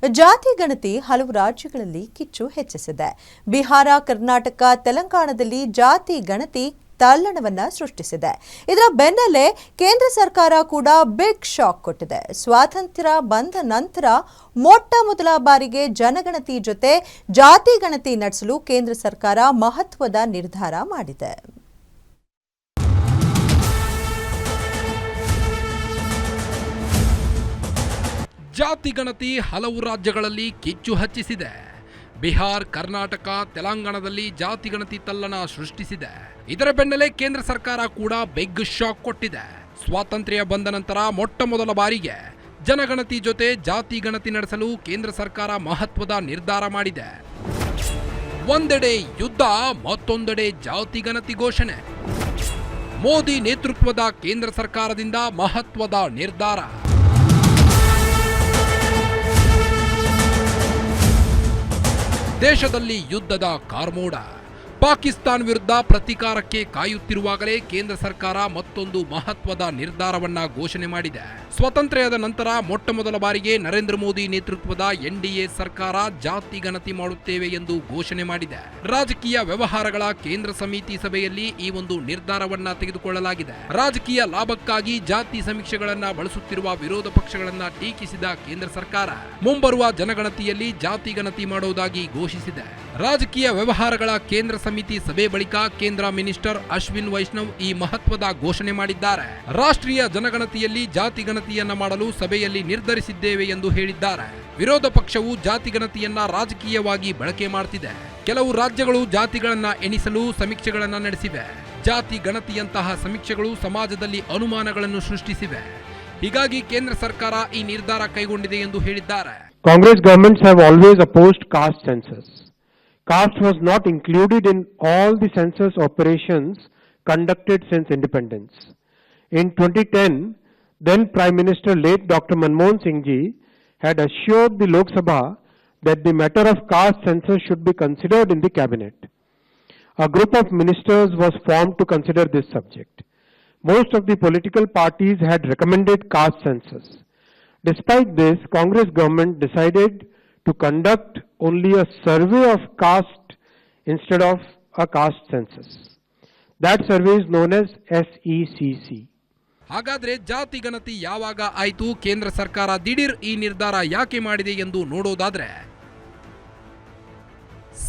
ಜಾತಿ ಗಣತಿ ಹಲವು ರಾಜ್ಯಗಳಲ್ಲಿ ಕಿಚ್ಚು ಹೆಚ್ಚಿಸಿದೆ. ಬಿಹಾರ, ಕರ್ನಾಟಕ, ತೆಲಂಗಾಣದಲ್ಲಿ ಜಾತಿ ಗಣತಿ ತಲ್ಲಣವನ್ನ ಸೃಷ್ಟಿಸಿದೆ. ಇದರ ಬೆನ್ನಲ್ಲೇ ಕೇಂದ್ರ ಸರ್ಕಾರ ಕೂಡ ಬಿಗ್ ಶಾಕ್ ಕೊಟ್ಟಿದೆ. ಸ್ವಾತಂತ್ರ್ಯ ಬಂದ ನಂತರ ಮೊಟ್ಟ ಮೊದಲ ಬಾರಿಗೆ ಜನಗಣತಿ ಜೊತೆ ಜಾತಿ ಗಣತಿ ನಡೆಸಲು ಕೇಂದ್ರ ಸರ್ಕಾರ ಮಹತ್ವದ ನಿರ್ಧಾರ ಮಾಡಿದೆ. ಜಾತಿ ಗಣತಿ ಹಲವು ರಾಜ್ಯಗಳಲ್ಲಿ ಕಿಚ್ಚು ಹಚ್ಚಿಸಿದೆ. ಬಿಹಾರ್, ಕರ್ನಾಟಕ, ತೆಲಂಗಾಣದಲ್ಲಿ ಜಾತಿ ಗಣತಿ ತಲ್ಲಣ ಸೃಷ್ಟಿಸಿದೆ. ಇದರ ಬೆನ್ನಲ್ಲೇ ಕೇಂದ್ರ ಸರ್ಕಾರ ಕೂಡ ಬಿಗ್ ಶಾಕ್ ಕೊಟ್ಟಿದೆ. ಸ್ವಾತಂತ್ರ್ಯ ಬಂದ ನಂತರ ಮೊಟ್ಟ ಮೊದಲ ಬಾರಿಗೆ ಜನಗಣತಿ ಜೊತೆ ಜಾತಿ ಗಣತಿ ನಡೆಸಲು ಕೇಂದ್ರ ಸರ್ಕಾರ ಮಹತ್ವದ ನಿರ್ಧಾರ ಮಾಡಿದೆ. ಒಂದೆಡೆ ಯುದ್ಧ, ಮತ್ತೊಂದೆಡೆ ಜಾತಿ ಗಣತಿ ಘೋಷಣೆ. ಮೋದಿ ನೇತೃತ್ವದ ಕೇಂದ್ರ ಸರ್ಕಾರದಿಂದ ಮಹತ್ವದ ನಿರ್ಧಾರ. ದೇಶದಲ್ಲಿ ಯುದ್ಧದ ಕಾರ್ಮೋಡ. ಪಾಕಿಸ್ತಾನ ವಿರುದ್ಧ ಪ್ರತೀಕಾರಕ್ಕೆ ಕಾಯುತ್ತಿರುವಾಗಲೇ ಕೇಂದ್ರ ಸರ್ಕಾರ ಮತ್ತೊಂದು ಮಹತ್ವದ ನಿರ್ಧಾರವನ್ನ ಘೋಷಣೆ ಮಾಡಿದೆ. ಸ್ವಾತಂತ್ರ್ಯದ ನಂತರ ಮೊಟ್ಟ ಮೊದಲ ಬಾರಿಗೆ ನರೇಂದ್ರ ಮೋದಿ ನೇತೃತ್ವದ ಎನ್ಡಿಎ ಸರ್ಕಾರ ಜಾತಿ ಗಣತಿ ಮಾಡುತ್ತೇವೆ ಎಂದು ಘೋಷಣೆ ಮಾಡಿದೆ. ರಾಜಕೀಯ ವ್ಯವಹಾರಗಳ ಕೇಂದ್ರ ಸಮಿತಿ ಸಭೆಯಲ್ಲಿ ಈ ಒಂದು ನಿರ್ಧಾರವನ್ನ ತೆಗೆದುಕೊಳ್ಳಲಾಗಿದೆ. ರಾಜಕೀಯ ಲಾಭಕ್ಕಾಗಿ ಜಾತಿ ಸಮೀಕ್ಷೆಗಳನ್ನ ಬಳಸುತ್ತಿರುವ ವಿರೋಧ ಪಕ್ಷಗಳನ್ನ ಟೀಕಿಸಿದ ಕೇಂದ್ರ ಸರ್ಕಾರ ಮುಂಬರುವ ಜನಗಣತಿಯಲ್ಲಿ ಜಾತಿ ಗಣತಿ ಮಾಡುವುದಾಗಿ ಘೋಷಿಸಿದೆ. ರಾಜಕೀಯ ವ್ಯವಹಾರಗಳ ಕೇಂದ್ರ ಸಮಿತಿ ಸಭೆ ಬಳಿಕ ಕೇಂದ್ರ ಮಿನಿಸ್ಟರ್ ಅಶ್ವಿನ್ ವೈಷ್ಣವ್ ಈ ಮಹತ್ವದ ಘೋಷಣೆ ಮಾಡಿದ್ದಾರೆ. ರಾಷ್ಟ್ರೀಯ ಜನಗಣತಿಯಲ್ಲಿ ಜಾತಿ ಗಣತಿಯನ್ನ ಮಾಡಲು ಸಭೆಯಲ್ಲಿ ನಿರ್ಧರಿಸಿದ್ದೇವೆ ಎಂದು ಹೇಳಿದ್ದಾರೆ. ವಿರೋಧ ಪಕ್ಷವು ಜಾತಿ ಗಣತಿಯನ್ನ ರಾಜಕೀಯವಾಗಿ ಬಳಕೆ ಮಾಡುತ್ತಿದೆ. ಕೆಲವು ರಾಜ್ಯಗಳು ಜಾತಿಗಳನ್ನ ಎಣಿಸಲು ಸಮೀಕ್ಷೆಗಳನ್ನ ನಡೆಸಿವೆ. ಜಾತಿ ಗಣತಿಯಂತಹ ಸಮೀಕ್ಷೆಗಳು ಸಮಾಜದಲ್ಲಿ ಅನುಮಾನಗಳನ್ನು ಸೃಷ್ಟಿಸಿವೆ. ಹೀಗಾಗಿ ಕೇಂದ್ರ ಸರ್ಕಾರ ಈ ನಿರ್ಧಾರ ಕೈಗೊಂಡಿದೆ ಎಂದು ಹೇಳಿದ್ದಾರೆ. Congress governments have always opposed caste census. Caste was not included in all the census operations conducted since independence. In 2010, then Prime Minister late Dr. Manmohan Singh ji had assured the Lok Sabha that the matter of caste census should be considered in the cabinet. A group of ministers was formed to consider this subject. Most of the political parties had recommended caste census. Despite this, Congress government decided to conduct only a survey of caste instead of a caste census. That survey is known as SECC. ಹಾಗಾದ್ರೆ ಜಾತಿ ಗಣತಿ ಯಾವಾಗ ಆಯಿತು? ಕೇಂದ್ರ ಸರ್ಕಾರ ದಿಢೀರ್ ಈ ನಿರ್ಧಾರ ಯಾಕೆ ಮಾಡಿದೆ ಎಂದು ನೋಡೋದಾದ್ರೆ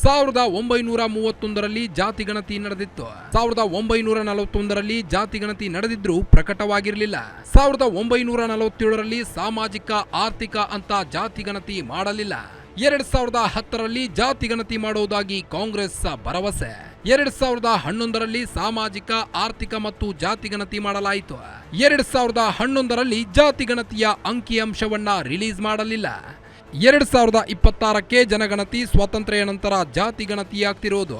1931ರಲ್ಲಿ ಜಾತಿ ಗಣತಿ ನಡೆದಿತ್ತು. 1941ರಲ್ಲಿ ಜಾತಿ ಗಣತಿ ನಡೆದಿದ್ರೂ ಪ್ರಕಟವಾಗಿರಲಿಲ್ಲ. 1947ರಲ್ಲಿ ಸಾಮಾಜಿಕ ಆರ್ಥಿಕ ಅಂತ ಜಾತಿ ಗಣತಿ ಮಾಡಲಿಲ್ಲ. 2010ರಲ್ಲಿ ಜಾತಿ ಗಣತಿ ಮಾಡೋದಾಗಿ ಕಾಂಗ್ರೆಸ್ ಭರವಸೆ. 2011ರಲ್ಲಿ ಸಾಮಾಜಿಕ ಆರ್ಥಿಕ ಮತ್ತು ಜಾತಿ ಗಣತಿ ಮಾಡಲಾಯಿತು. 2011ರಲ್ಲಿ ಜಾತಿ ಗಣತಿಯ ಅಂಕಿಅಂಶವನ್ನ ರಿಲೀಸ್ ಮಾಡಲಿಲ್ಲ. 2026ಕ್ಕೆ ಜನಗಣತಿ, ಸ್ವಾತಂತ್ರ್ಯ ನಂತರ ಜಾತಿ ಗಣತಿಯಾಗ್ತಿರೋದು.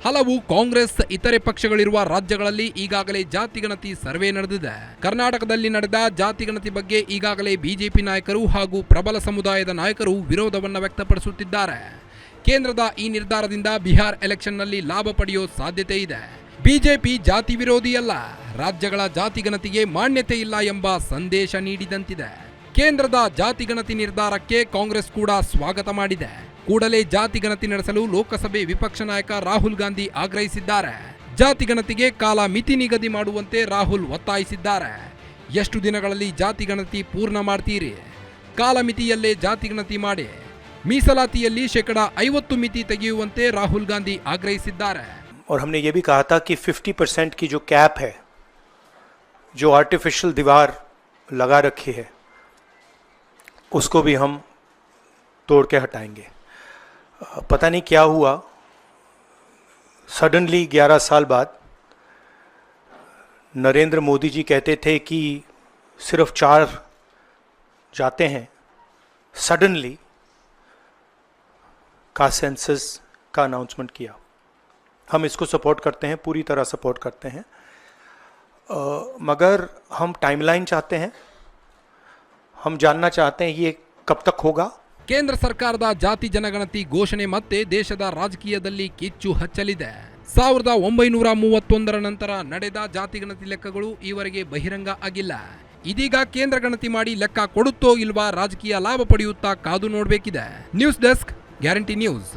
ಹಲವು ಕಾಂಗ್ರೆಸ್ ಇತರೆ ಪಕ್ಷಗಳಿರುವ ರಾಜ್ಯಗಳಲ್ಲಿ ಈಗಾಗಲೇ ಜಾತಿ ಗಣತಿ ಸರ್ವೆ ನಡೆದಿದೆ. ಕರ್ನಾಟಕದಲ್ಲಿ ನಡೆದ ಜಾತಿ ಗಣತಿ ಬಗ್ಗೆ ಈಗಾಗಲೇ ಬಿಜೆಪಿ ನಾಯಕರು ಹಾಗೂ ಪ್ರಬಲ ಸಮುದಾಯದ ನಾಯಕರು ವಿರೋಧವನ್ನು ವ್ಯಕ್ತಪಡಿಸುತ್ತಿದ್ದಾರೆ. ಕೇಂದ್ರದ ಈ ನಿರ್ಧಾರದಿಂದ ಬಿಹಾರ್ ಎಲೆಕ್ಷನ್ನಲ್ಲಿ ಲಾಭ ಪಡೆಯೋ ಸಾಧ್ಯತೆ ಇದೆ. ಬಿಜೆಪಿ ಜಾತಿ ವಿರೋಧಿಯಲ್ಲ, ರಾಜ್ಯಗಳ ಜಾತಿ ಗಣತಿಗೆ ಮಾನ್ಯತೆ ಇಲ್ಲ ಎಂಬ ಸಂದೇಶ ನೀಡಿದಂತಿದೆ. ಕೇಂದ್ರದ ಜಾತಿ ಗಣತಿ ನಿರ್ಧಾರಕ್ಕೆ ಕಾಂಗ್ರೆಸ್ ಕೂಡ ಸ್ವಾಗತ ಮಾಡಿದೆ. ಕೂಡಲೇ ಜಾತಿ ಗಣತಿ ನಡೆಸಲು ಲೋಕಸಭೆ ವಿಪಕ್ಷ ನಾಯಕ ರಾಹುಲ್ ಗಾಂಧಿ ಆಗ್ರಹಿಸಿದ್ದಾರೆ. ಜಾತಿ ಗಣತಿಗೆ ಕಾಲ ಮಿತಿ ನಿಗದಿ ಮಾಡುವಂತೆ ರಾಹುಲ್ ಒತ್ತಾಯಿಸಿದ್ದಾರೆ. ಎಷ್ಟು ದಿನಗಳಲ್ಲಿ ಜಾತಿ ಗಣತಿ ಪೂರ್ಣ ಮಾಡ್ತೀರಿ? ಕಾಲಮಿತಿಯಲ್ಲೇ ಜಾತಿ ಗಣತಿ ಮಾಡಿ. ಮೀಸಲಾತಿಯಲ್ಲಿ 50% ಮಿತಿ ತೆಗೆಯುವಂತೆ ರಾಹುಲ್ ಗಾಂಧಿ ಆಗ್ರಹಿಸಿದ್ದಾರೆ. और हमने ये भी कहा था कि 50% की जो कैप है, जो आर्टिफिशियल दीवार लगा रखी है, उसको भी हम तोड़ के हटाएंगे. पता नहीं क्या हुआ, सडनली 11 साल बाद नरेंद्र मोदी जी कहते थे कि सिर्फ 4 जाते हैं. सडनली कास्ट सेंसस का अनाउंसमेंट किया. हम इसको सपोर्ट करते हैं, पूरी तरह सपोर्ट करते हैं, मगर हम टाइमलाइन चाहते हैं. हम जानना चाहते हैं ये कब तक होगा. ಕೇಂದ್ರ ಸರ್ಕಾರದ ಜಾತಿ ಜನಗಣತಿ ಘೋಷಣೆ ಮತ್ತೆ ದೇಶದ ರಾಜಕೀಯದಲ್ಲಿ ಕಿಚ್ಚು ಹಚ್ಚಲಿದೆ. 1931ರ ನಂತರ ನಡೆದ ಜಾತಿ ಗಣತಿ ಲೆಕ್ಕಗಳು ಈವರೆಗೆ ಬಹಿರಂಗ ಆಗಿಲ್ಲ. ಇದೀಗ ಕೇಂದ್ರ ಗಣತಿ ಮಾಡಿ ಲೆಕ್ಕ ಕೊಡುತ್ತೋ ಇಲ್ವಾ, ರಾಜಕೀಯ ಲಾಭ ಪಡೆಯುತ್ತಾ ಕಾದು ನೋಡಬೇಕಿದೆ. News desk, guarantee news.